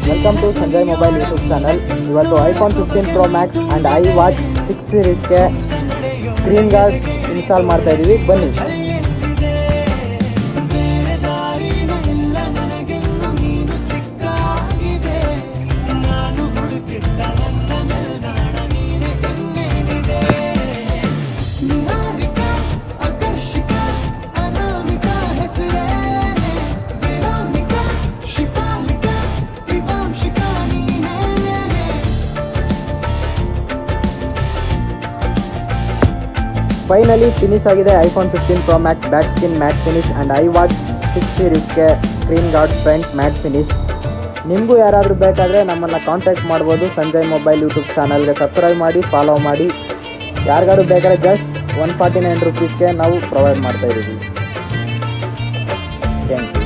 Welcome to Sanjay mobile YouTube channel. ಇವತ್ತು iPhone 15 Pro Max and iWatch 6 ಸೀರೀಸ್ಗೆ screen guard install ಮಾಡ್ತಾ ಇದ್ದೀವಿ. ಬನ್ನಿ. ಫೈನಲಿ ಫಿನಿಶ್ ಆಗಿದೆ iPhone 15 Pro Max back skin matte finish and iWatch 6 ಸೀರೀಸ್ಗೆ screen guard front matte finish. ನಿಮಗೂ ಯಾರಾದರೂ ಬೇಕಾದರೆ ನಮ್ಮನ್ನು ಕಾಂಟ್ಯಾಕ್ಟ್ ಮಾಡ್ಬೋದು. ಸಂಜಯ್ ಮೊಬೈಲ್ ಯೂಟ್ಯೂಬ್ ಚಾನಲ್ಗೆ ಸಬ್ಸ್ಕ್ರೈಬ್ ಮಾಡಿ, ಫಾಲೋ ಮಾಡಿ. ಯಾರಿಗಾದ್ರು ಬೇಕಾದ್ರೆ ಜಸ್ಟ್ 149 ರೂಪೀಸ್ಗೆ ನಾವು ಪ್ರೊವೈಡ್ ಮಾಡ್ತಾಯಿದ್ದೀವಿ. Thank you.